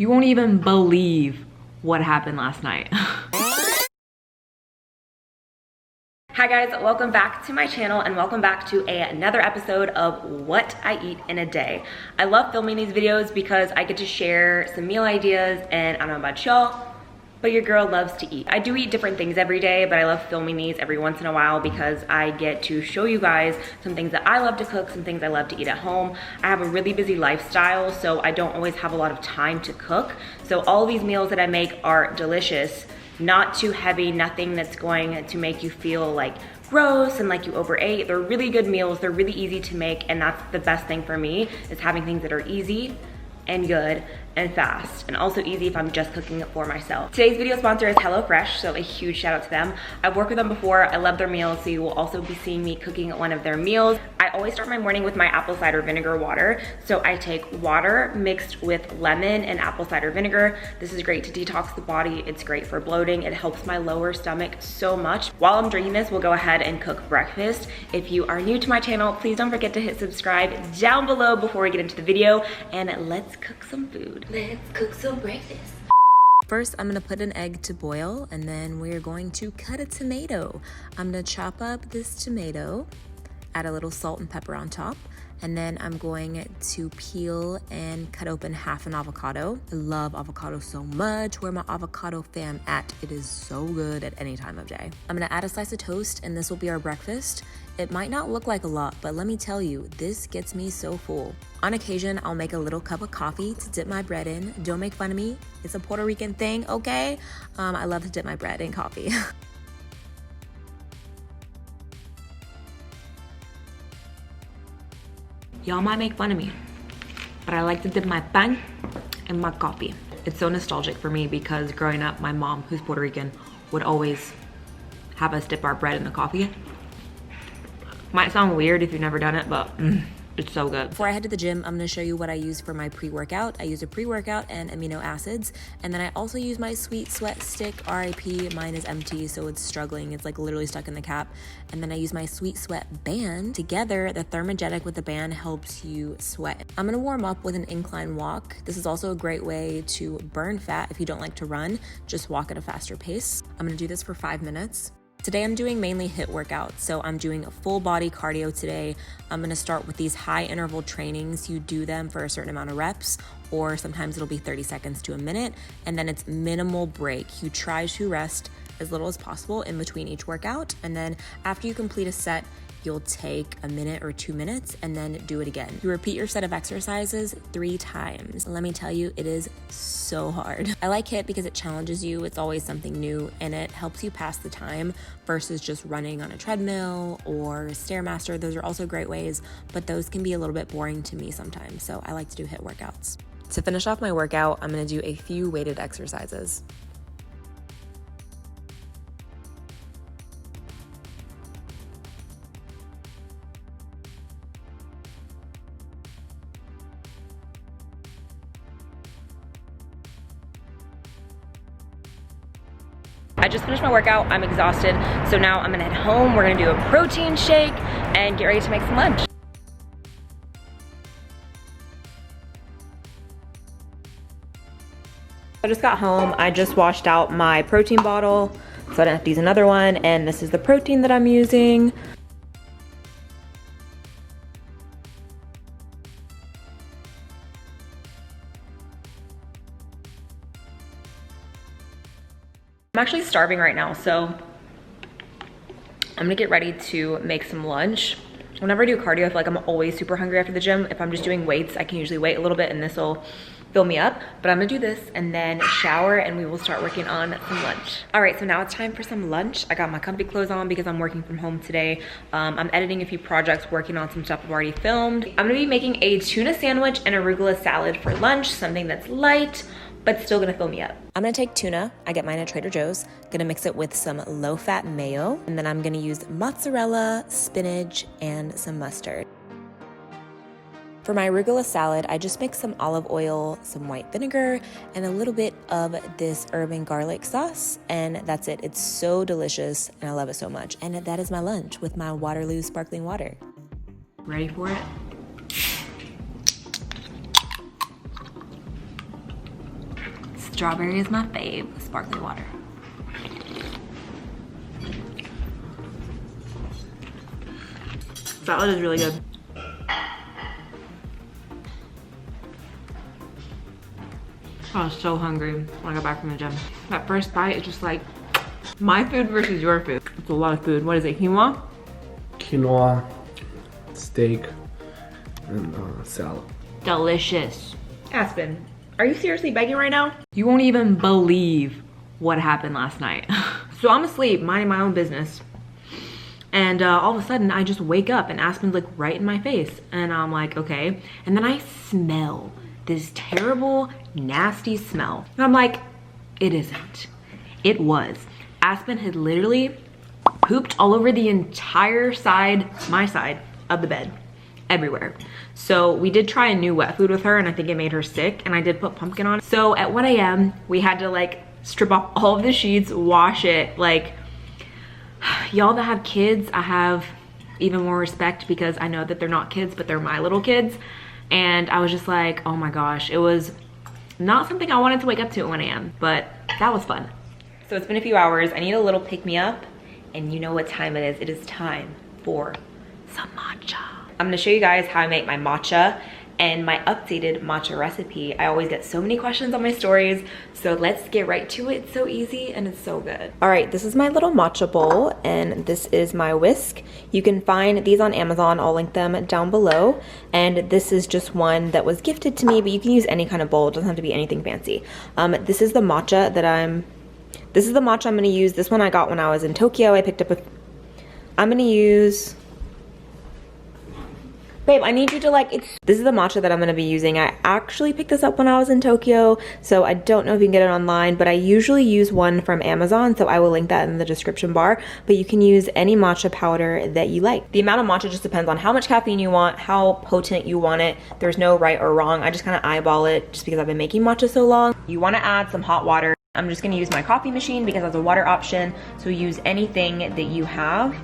You won't even believe what happened last night. Hi guys, welcome back to my channel and welcome back to another episode of What I Eat in a Day. I love filming these videos because I get to share some meal ideas, and I don't know about y'all, but your girl loves to eat. I do eat different things every day, but I love filming these every once in a while because I get to show you guys some things that I love to cook, some things I love to eat at home. I have a really busy lifestyle, so I don't always have a lot of time to cook. So all these meals that I make are delicious, not too heavy, nothing that's going to make you feel like gross and like you overate. They're really good meals, they're really easy to make, and that's the best thing for me, is having things that are easy and good and fast, and also easy if I'm just cooking it for myself. Today's video sponsor is Hellofresh, so a huge shout out to them. I've worked with them before, I love their meals, so you will also be seeing me cooking one of their meals. I always start my morning with my apple cider vinegar water. So I take water mixed with lemon and apple cider vinegar. This is great to detox the body, it's great for bloating, it helps my lower stomach so much. While I'm drinking this, we'll go ahead and cook breakfast. If you are new to my channel, please don't forget to hit subscribe down below before we get into the video, and let's cook some food. Let's cook some breakfast. First, I'm gonna put an egg to boil, and then we're going to cut a tomato. I'm gonna chop up this tomato, add a little salt and pepper on top, and then I'm going to peel and cut open half an avocado. I love avocado so much. Where my avocado fam at? It is so good at any time of day. I'm gonna add a slice of toast, and this will be our breakfast. It might not look like a lot, but let me tell you, this gets me so full. On occasion, I'll make a little cup of coffee to dip my bread in. Don't make fun of me. It's a Puerto Rican thing, okay? I love to dip my bread in coffee. Y'all might make fun of me, but I like to dip my pan in my coffee. It's so nostalgic for me because growing up, my mom, who's Puerto Rican, would always have us dip our bread in the coffee. Might sound weird if you've never done it, but it's so good. Before I head to the gym, I'm gonna show you what I use for my pre-workout. I use a pre-workout and amino acids, and then I also use my Sweet Sweat stick, RIP. Mine is empty, so it's struggling. It's like literally stuck in the cap. And then I use my Sweet Sweat band. Together, the thermogenic with the band helps you sweat. I'm gonna warm up with an incline walk. This is also a great way to burn fat if you don't like to run. Just walk at a faster pace. I'm gonna do this for 5 minutes. Today I'm doing mainly HIIT workouts, so I'm doing a full body cardio today. I'm gonna start with these high interval trainings. You do them for a certain amount of reps, or sometimes it'll be 30 seconds to a minute, and then it's minimal break. You try to rest as little as possible in between each workout, and then after you complete a set, you'll take a minute or 2 minutes and then do it again. You repeat your set of exercises 3 times. Let me tell you, it is so hard. I like HIIT because it challenges you. It's always something new, and it helps you pass the time versus just running on a treadmill or Stairmaster. Those are also great ways, but those can be a little bit boring to me sometimes. So I like to do HIIT workouts. To finish off my workout, I'm gonna do a few weighted exercises. I just finished my workout, I'm exhausted, so now I'm gonna head home, we're gonna do a protein shake, and get ready to make some lunch. I just got home, I just washed out my protein bottle, so I didn't have to use another one, and this is the protein that I'm using. I'm actually starving right now, so I'm gonna get ready to make some lunch. Whenever I do cardio, I feel like I'm always super hungry after the gym. If I'm just doing weights, I can usually wait a little bit and this will fill me up, but I'm gonna do this and then shower and we will start working on some lunch. All right, so now it's time for some lunch. I got my comfy clothes on because I'm working from home today. I'm editing a few projects, working on some stuff I've already filmed. I'm gonna be making a tuna sandwich and arugula salad for lunch, something that's light, but still gonna fill me up. I'm gonna take tuna, I get mine at Trader Joe's, gonna mix it with some low-fat mayo, and then I'm gonna use mozzarella, spinach, and some mustard. For my arugula salad, I just mix some olive oil, some white vinegar, and a little bit of this herb and garlic sauce, and that's it. It's so delicious, and I love it so much. And that is my lunch with my Waterloo sparkling water. Ready for it? Strawberry is my fave. Sparkling water. Salad is really good. I was so hungry when I got back from the gym. That first bite is just like my food versus your food. It's a lot of food. What is it, quinoa? Quinoa, steak, and salad. Delicious. Aspen, are you seriously begging right now? You won't even believe what happened last night. So I'm asleep, minding my own business. And all of a sudden I just wake up and Aspen's like right in my face. And I'm like, okay. And then I smell this terrible, nasty smell. And I'm like, it isn't. It was. Aspen had literally pooped all over the entire side, my side of the bed, everywhere. So we did try a new wet food with her and I think it made her sick, and I did put pumpkin on it. So at 1 a.m. we had to like strip off all of the sheets, wash it. Like, y'all that have kids, I have even more respect because I know that they're not kids, but they're my little kids. And I was just like, oh my gosh, it was not something I wanted to wake up to at 1 a.m., but that was fun. So it's been a few hours. I need a little pick me up, and you know what time it is. It is time for some matcha. I'm gonna show you guys how I make my matcha and my updated matcha recipe. I always get so many questions on my stories, so let's get right to it. It's so easy and it's so good. All right, this is my little matcha bowl and this is my whisk. You can find these on Amazon. I'll link them down below. And this is just one that was gifted to me, but you can use any kind of bowl. It doesn't have to be anything fancy. This is the matcha that I'm gonna use. This one I got when I was in Tokyo. I picked up I'm gonna use, babe, I need you to like, this is the matcha that I'm gonna be using. I actually picked this up when I was in Tokyo, so I don't know if you can get it online, but I usually use one from Amazon, so I will link that in the description bar. But you can use any matcha powder that you like. The amount of matcha just depends on how much caffeine you want, how potent you want it. There's no right or wrong. I just kind of eyeball it just because I've been making matcha so long. You wanna add some hot water. I'm just gonna use my coffee machine because that's a water option, so use anything that you have.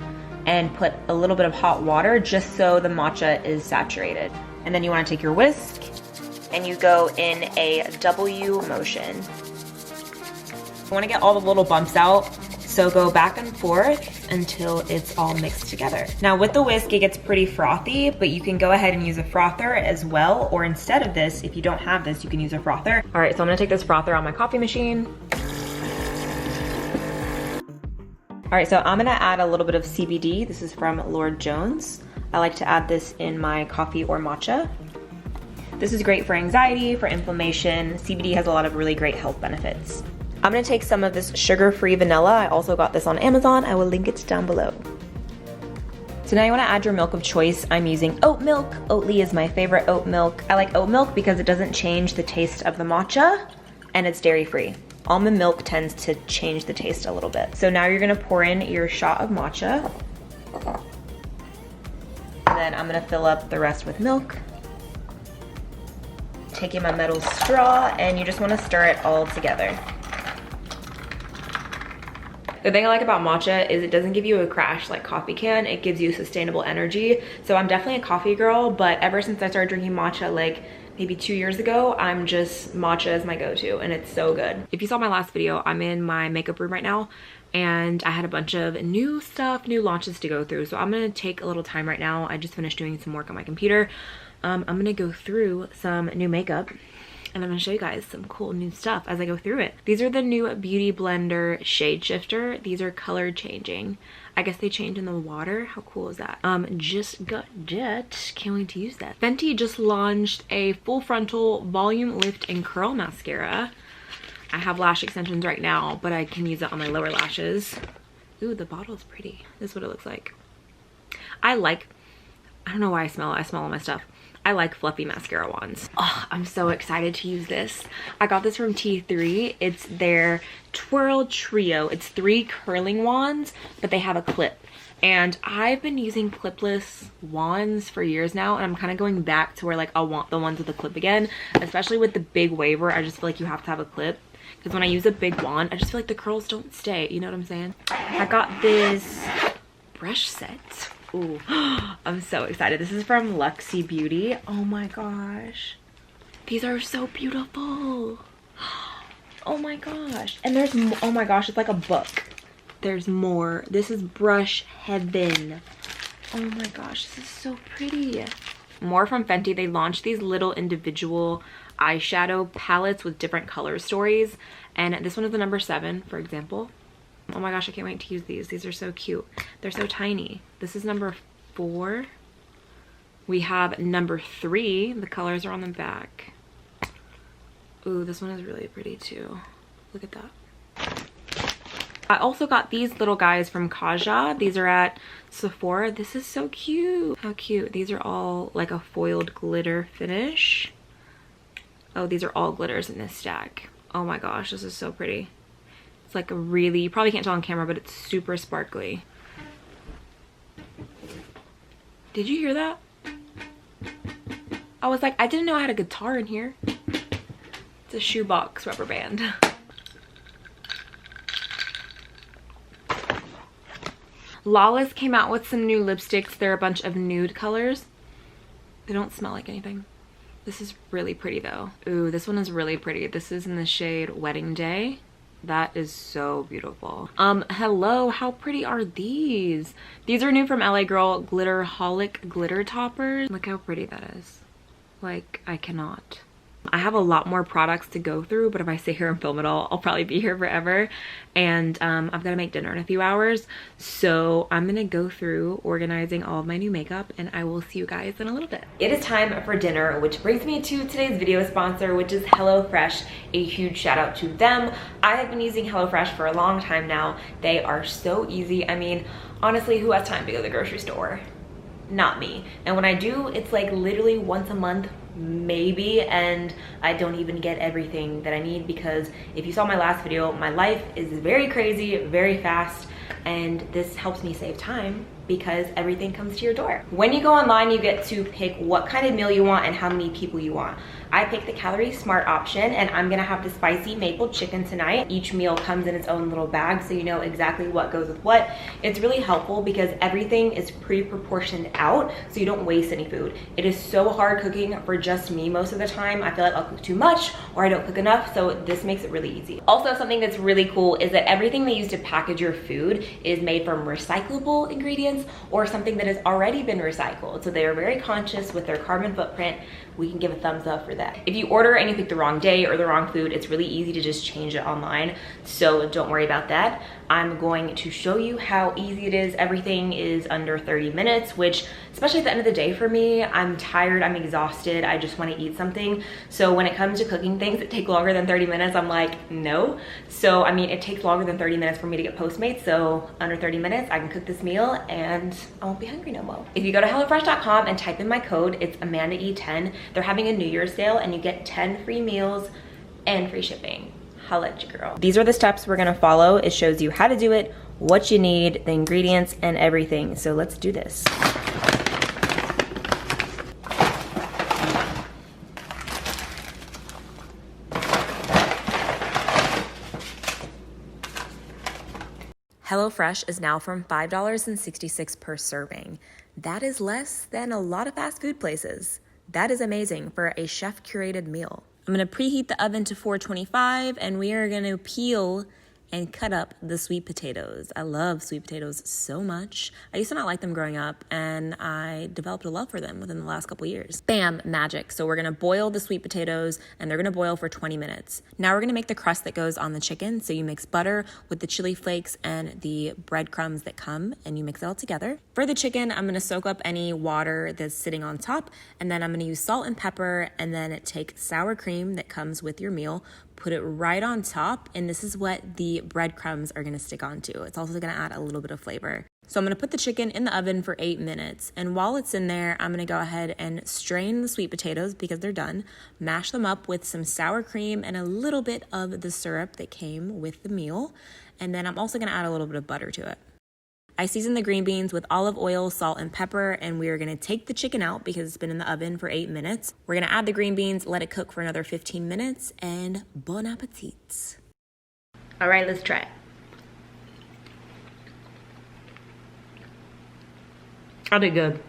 And put a little bit of hot water just so the matcha is saturated. And then you want to take your whisk and you go in a W motion. You want to get all the little bumps out, so go back and forth until it's all mixed together. Now with the whisk, it gets pretty frothy, but you can go ahead and use a frother as well, or instead of this, if you don't have this, you can use a frother. All right, so I'm gonna take this frother on my coffee machine. All right, so I'm gonna add a little bit of CBD. This is from Lord Jones. I like to add this in my coffee or matcha. This is great for anxiety, for inflammation. CBD has a lot of really great health benefits. I'm gonna take some of this sugar-free vanilla. I also got this on Amazon. I will link it down below. So now you wanna add your milk of choice. I'm using oat milk. Oatly is my favorite oat milk. I like oat milk because it doesn't change the taste of the matcha and it's dairy-free. Almond milk tends to change the taste a little bit. So now you're gonna pour in your shot of matcha. And then I'm gonna fill up the rest with milk. Taking my metal straw, and you just wanna stir it all together. The thing I like about matcha is it doesn't give you a crash like coffee can. It gives you sustainable energy. So I'm definitely a coffee girl, but ever since I started drinking matcha like maybe 2 years ago, I'm just matcha as my go-to, and it's so good. If you saw my last video, I'm in my makeup room right now, and I had a bunch of new stuff, new launches to go through. So I'm gonna take a little time right now. I just finished doing some work on my computer. I'm gonna go through some new makeup, and I'm gonna show you guys some cool new stuff as I go through it. These are the new Beauty Blender Shade Shifter. These are color changing. I guess they change in the water. How cool is that? Just got jet. Can't wait to use that. Fenty just launched a full frontal volume lift and curl mascara. I have lash extensions right now, but I can use it on my lower lashes. Ooh, the bottle's pretty. This is what it looks like. I don't know why I smell all my stuff. I like fluffy mascara wands. Oh, I'm so excited to use this. I got this from T3. It's their Twirl Trio. It's 3 curling wands, but they have a clip. And I've been using clipless wands for years now, and I'm kind of going back to where like I want the ones with a clip again, especially with the big waver. I just feel like you have to have a clip, because when I use a big wand, I just feel like the curls don't stay. You know what I'm saying? I got this brush set. Ooh, I'm so excited. This is from Luxie Beauty. Oh my gosh. These are so beautiful. Oh my gosh. And there's, oh my gosh, it's like a book. There's more. This is brush heaven. Oh my gosh, this is so pretty. More from Fenty. They launched these little individual eyeshadow palettes with different color stories. And this one is the number 7, for example. Oh my gosh, I can't wait to use these. These are so cute. They're so tiny. This is number 4. We have number 3. The colors are on the back. Ooh, this one is really pretty too. Look at that. I also got these little guys from Kaja. These are at Sephora. This is so cute. How cute. These are all like a foiled glitter finish. Oh, these are all glitters in this stack. Oh my gosh, this is so pretty. It's like a really, you probably can't tell on camera, but it's super sparkly. Did you hear that? I was like, I didn't know I had a guitar in here. It's a shoebox rubber band. Lawless came out with some new lipsticks. They're a bunch of nude colors. They don't smell like anything. This is really pretty though. Ooh, this one is really pretty. This is in the shade Wedding Day. That is so beautiful. Hello, how pretty are these? These are new from LA Girl, Glitterholic glitter toppers. Look how pretty that is. Like, I cannot. I have a lot more products to go through, but if I stay here and film it all, I'll probably be here forever. And I've got to make dinner in a few hours. So I'm going to go through organizing all of my new makeup, and I will see you guys in a little bit. It is time for dinner, which brings me to today's video sponsor, which is Hellofresh. A huge shout out to them. I have been using Hellofresh for a long time now. They are so easy. I mean, honestly, who has time to go to the grocery store? Not me. And when I do, it's like literally once a month, maybe, and I don't even get everything that I need, because if you saw my last video, my life is very crazy, very fast, and this helps me save time because everything comes to your door. When you go online, you get to pick what kind of meal you want and how many people you want. I picked the Calorie Smart option, and I'm gonna have the spicy maple chicken tonight. Each meal comes in its own little bag, so you know exactly what goes with what. It's really helpful because everything is pre-proportioned out, so you don't waste any food. It is so hard cooking for just me most of the time. I feel like I'll cook too much or I don't cook enough, so this makes it really easy. Also, something that's really cool is that everything they use to package your food is made from recyclable ingredients or something that has already been recycled. So they are very conscious with their carbon footprint. We can give a thumbs up for that. If you order and you pick the wrong day or the wrong food, it's really easy to just change it online. So don't worry about that. I'm going to show you how easy it is. Everything is under 30 minutes, which, especially at the end of the day for me, I'm tired, I'm exhausted, I just want to eat something. So when it comes to cooking things that take longer than 30 minutes, I'm like, no. So, I mean, it takes longer than 30 minutes for me to get Postmates, so under 30 minutes, I can cook this meal and I won't be hungry no more. If you go to hellofresh.com and type in my code, it's AmandaE10, they're having a New Year's sale and you get 10 free meals and free shipping. Holla at your girl. These are the steps we're gonna follow. It shows you how to do it, what you need, the ingredients, and everything. So let's do this. HelloFresh is now from $5.66 per serving. That is less than a lot of fast food places. That is amazing for a chef-curated meal. I'm gonna preheat the oven to 425, and we are gonna peel and cut up the sweet potatoes. I love sweet potatoes so much. I used to not like them growing up, and I developed a love for them within the last couple years. Bam, magic. So we're gonna boil the sweet potatoes, and they're gonna boil for 20 minutes. Now we're gonna make the crust that goes on the chicken. So you mix butter with the chili flakes and the breadcrumbs that come, and you mix it all together. For the chicken, I'm gonna soak up any water that's sitting on top, and then I'm gonna use salt and pepper, and then take sour cream that comes with your meal, put it right on top, and this is what the breadcrumbs are gonna stick onto. It's also gonna add a little bit of flavor. So I'm gonna put the chicken in the oven for 8 minutes, and while it's in there, I'm gonna go ahead and strain the sweet potatoes because they're done, mash them up with some sour cream and a little bit of the syrup that came with the meal, and then I'm also gonna add a little bit of butter to it. I seasoned the green beans with olive oil, salt, and pepper, and we are gonna take the chicken out because it's been in the oven for 8 minutes. We're gonna add the green beans, let it cook for another 15 minutes, and bon appetit. All right, let's try it. I did good.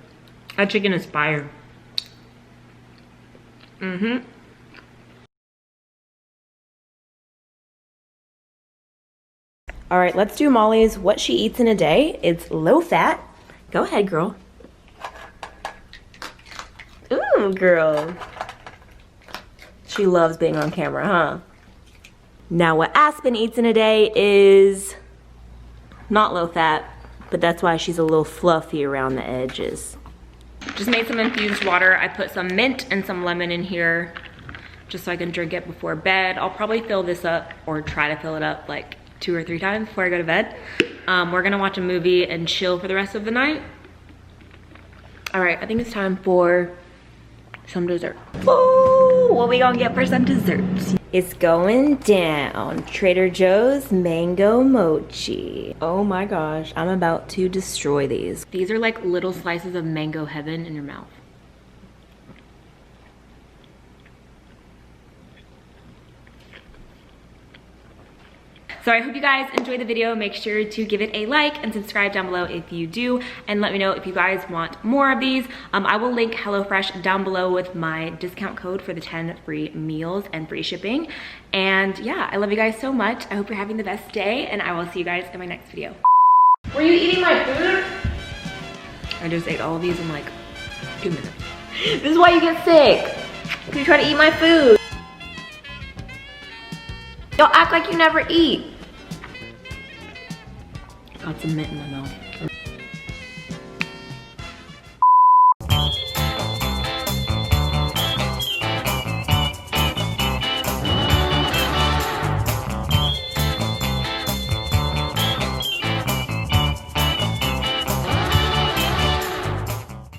That chicken is fire. All right, let's do Molly's what she eats in a day. It's low fat. Go ahead, girl. Ooh, girl. She loves being on camera, huh? Now what Aspen eats in a day is not low fat, but that's why she's a little fluffy around the edges. Just made some infused water. I put some mint and some lemon in here just so I can drink it before bed. I'll probably fill this up or try to fill it up like 2 or 3 times before I go to bed. We're gonna watch a movie and chill for the rest of the night. All right, I think it's time for some dessert. Ooh, what we gonna get for some dessert? It's going down. Trader Joe's mango mochi. Oh my gosh, I'm about to destroy these. These are like little slices of mango heaven in your mouth. So I hope you guys enjoyed the video. Make sure to give it a like and subscribe down below if you do. And let me know if you guys want more of these. I will link Hellofresh down below with my discount code for the 10 free meals and free shipping. And yeah, I love you guys so much. I hope you're having the best day and I will see you guys in my next video. Were you eating my food? I just ate all of these in like 2 minutes. This is why you get sick. Because you try to eat my food. Don't act like you never eat. Got some mint in my mouth.